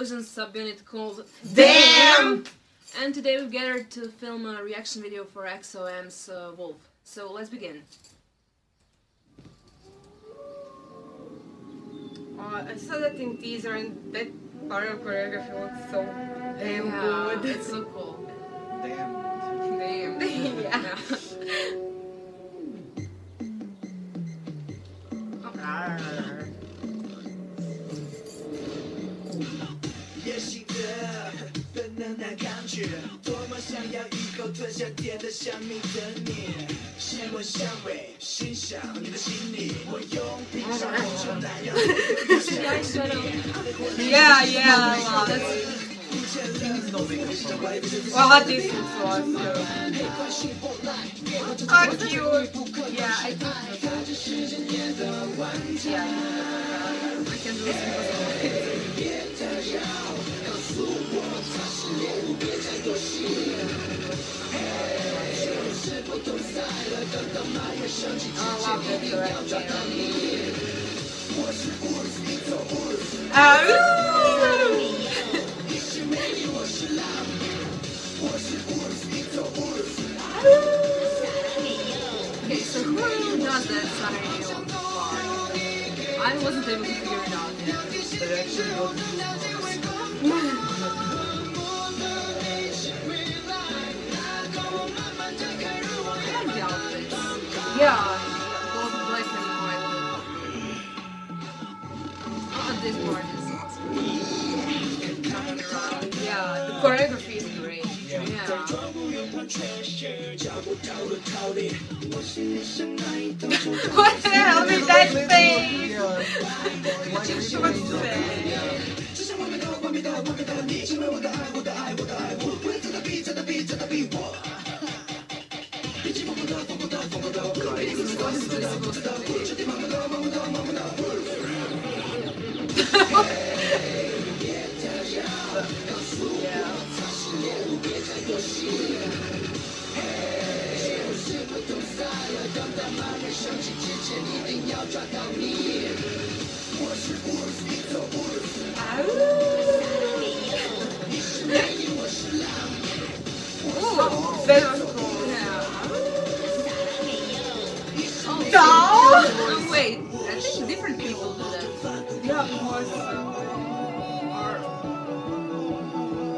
explosion subunit called Damn! And today we've gathered to film a reaction video for exo-m's Wolf. So let's begin. I saw that in teaser and that part of choreography looks so damn good. It's so cool. Damn. Damn. Yeah. Yeah, well, at least it was. Oh, cute. Yeah, I think. Yeah. I can do this Okay, so who really does that scenario part? I wasn't able to figure it out yet. They actually go to use I like the outfits. Yeah. Both black and white. Oh, this part is awesome. Yeah, the choreography is great. Yeah. What the hell with that face? What's That was cool. Oh, wait, I think different people do that. Yeah, of course.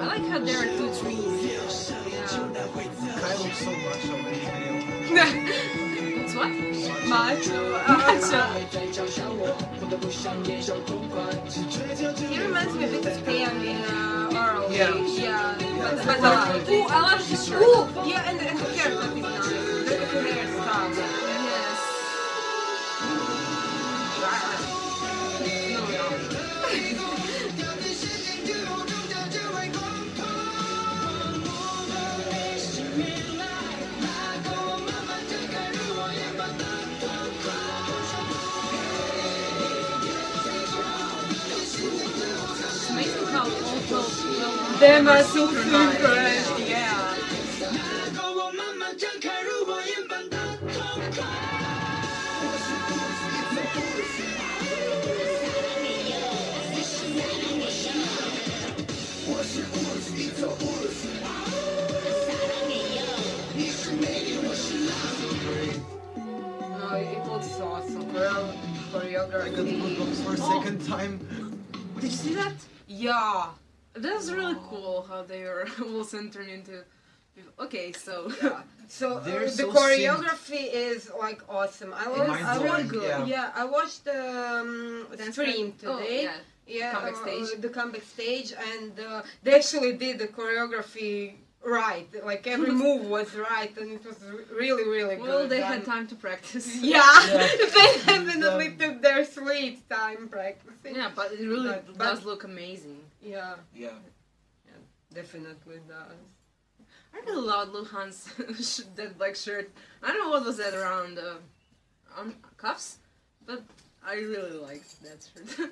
I like how there are two trees. Kai looks so much on this video. It's what? Macho. He reminds me a bit of Taeyang in Oral. Yeah. But Ooh, I love his shirt. ooh, yeah, and the haircut is nice. The hairstyle. Yes. It's amazing how also Them are so synchronized, yeah. No, it looks awesome. Choreography. I got goosebumps for a second time. Did you see that? Yeah. That's really cool how they are all turned into people. Okay, so So They're the so choreography is like awesome. Mind-blowing, I watched the stream Oh, today. yeah. Yeah, Comeback stage. the comeback stage, and they actually did the choreography right. Like every move was right, and it was really, really good. Well, they had time to practice. Yeah, they definitely took their sweet time practicing. Yeah, but it really But- does look amazing. Yeah, Yeah. definitely does. I really love Luhan's that black shirt. I don't know what was that around cuffs, but I really liked that shirt.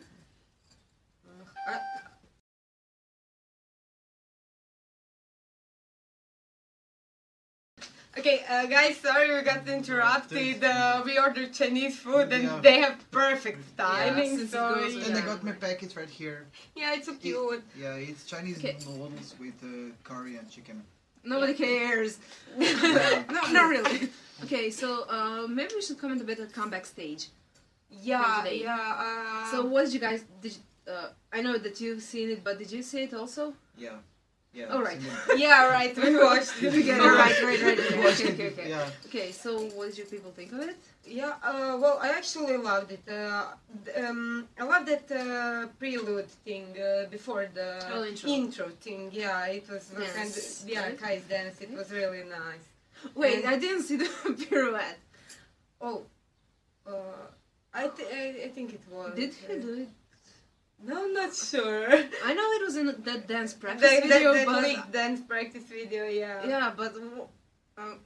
Okay, guys, sorry we got interrupted. We ordered Chinese food and Yeah. they have perfect timing, since it so goes with And I Yeah. got my package right here. yeah, it's so cute. Yeah, it's Chinese Okay. noodles with curry and chicken. Nobody cares. Yeah. No, not really. Okay, so maybe we should comment a bit at comeback stage. Yeah, today. yeah. So what did you guys? I know that you've seen it, but did you see it also? Yeah. Yeah. All right. similar. Yeah, right. We watched it together. Oh, right. Okay. Yeah. Okay, so what did you people think of it? Yeah, well, I actually loved it. I love that prelude thing before the intro. thing. Yeah, it was Dance, kind of, yeah, right? Kai's dance. It was really nice. Wait, And- I didn't see the pirouette. Oh, I think it was. Did he do it? No, I'm not sure. I know it was in that dance practice That video, that but leaked dance practice video, yeah. yeah, but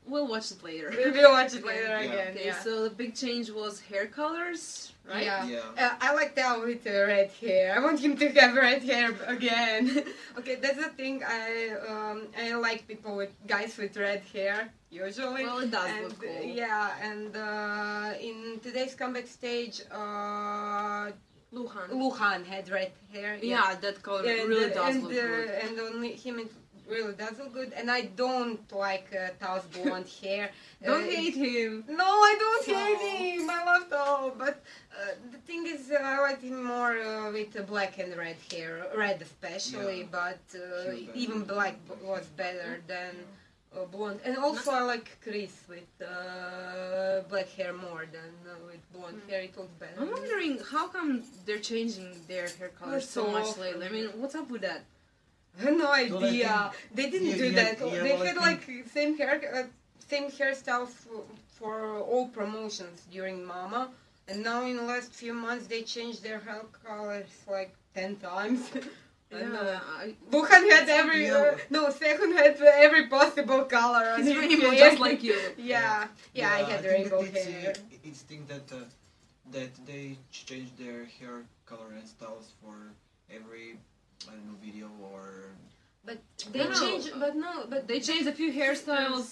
we'll watch it later. We'll watch it later Yeah. again. Okay, Yeah. so the big change was hair colors, right? Yeah. Yeah. I like Tao with red hair. I want him to have red hair again. Okay, that's the thing. I like people with guys with red hair usually. Well, it does And, look cool. Yeah, and in today's comeback stage, Luhan had red hair. Yeah, that color And, really does and, look good. And on him it really does look good. And I don't like Tao's blonde hair. Don't It- hate him. No, I don't No. hate him. I love Tao, but the thing is, I like him more with black and red hair, red especially. Yeah. But Sure, even better. black was better than blonde. And also, I like Chris with black hair more than with blonde hair. It looks better. I'm wondering how come they're changing their hair colors so so much often. lately. I mean, what's up with that? I have no Well, I idea. think- They didn't Yeah, do yeah, that. yeah, They well, I had like same hairstyle for all promotions during Mama, and now in the last few months they changed their hair colors like 10 times. I know. I, Wuhan had every Yeah. Second had every possible color on he's his rainbow hair. just like you. Yeah, I had think rainbow that hair. It's thing that that they change their hair color and styles for every I don't know video or But they No, changed. But They changed a few hairstyles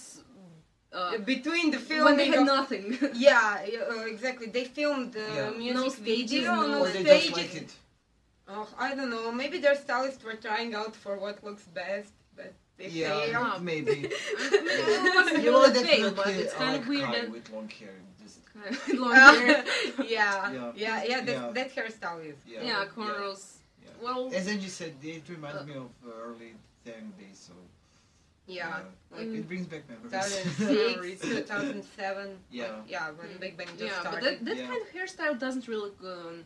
between the when filming they had of nothing. Yeah, exactly. They filmed the Yeah. music No stages, video, no- no or they stages. just like it. Oh, I don't know. Maybe their stylists were trying out for what looks best, but they Yeah, failed. maybe. It wasn't You really know, a fail, but definitely it's I kind like of weird Kai that with long hair. Just, long hair. Yeah, Yeah. that, Yeah. that hairstyle is. yeah. Yeah, cornrows. Yeah. Well, As Angie said, it reminds me of early Tang days, so Yeah. like it brings back memories. 2006, 2007. Yeah. Like, yeah, when Big Bang just yeah, but started. that Yeah. kind of hairstyle doesn't really look good on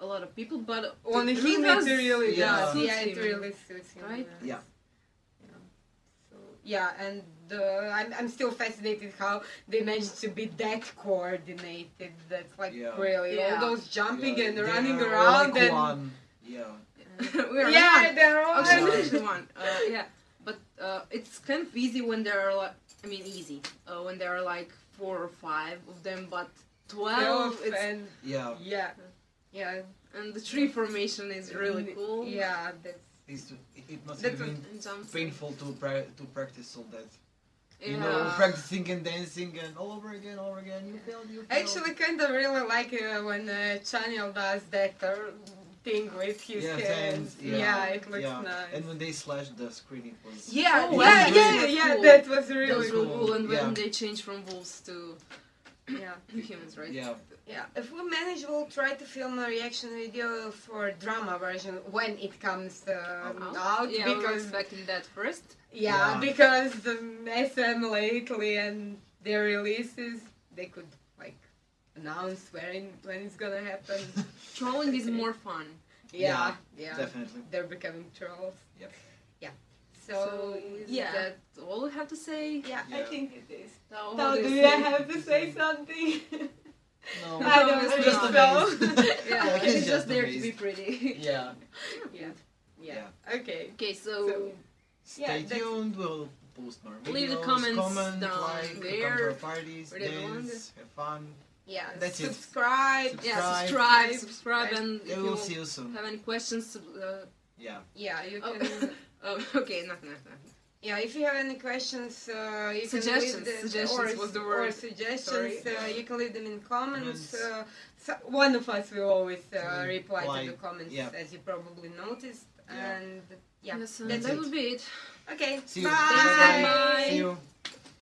a lot of people, but On it him, does- it really Yeah. does. suits Yeah, it him. really suits him. Right? Yeah. So, yeah, and I'm still fascinated how they managed to be that coordinated. That's like Yeah. really Yeah. all those jumping Yeah, and they running are around like and one. Yeah. We're yeah, one. they're all. Okay, Yeah. finish the one. Yeah, but it's kind of easy when there are like, I mean, easy when there are like 4 or 5 of them, but 12, it's, and Yeah. yeah, and the tree formation is really cool. Yeah, that's It must That's have been And jumps. painful to practice all that. You Yeah. know, practicing and dancing and all over again. You failed. I actually kind of really like when Chanel does that thing with his Yeah, hands. hands, yeah. It looks yeah. nice. And when they slashed the screen, it was. Yeah, Oh, yeah, wow. yeah, That's yeah, cool. that was That really was really cool. cool, and when Yeah. they changed from wolves to Yeah. humans, right? Yeah. Yeah, if we manage, we'll try to film a reaction video for drama version when it comes out Yeah, we're because expecting that first. yeah, Yeah. because the SM lately and their releases they could like announce when it's gonna happen. Trolling is more fun. Yeah, Definitely. they're becoming trolls. Yep. Yeah. So is yeah. that all we have to say? Yeah, I Yeah. think it is. So, Now, what do you you say? have to say something? No. I don't it's think just so. Yeah, Yeah, it's he's just just there to amazed. be pretty. Yeah. Yeah. Yeah. Okay. Okay, so Stay Yeah, that's- tuned. We'll post more videos. Leave the comments comment, down like, there. come to our parties, Where they belong. dance, have fun. Yeah. That's it. subscribe. yeah, subscribe, and if We you will see you soon. have any questions, Yeah. Yeah, you Oh. can. oh, okay, nothing. Yeah, if you have any questions, you Suggestions. can leave Suggestions was the word. Or suggestions, Sorry. you can leave them in comments. Comments. One of us will always reply to Reply, the comments, yeah. as you probably noticed. Yeah. And yeah, Yes, that's that it. would be it. Okay, See you. bye. Bye. See you.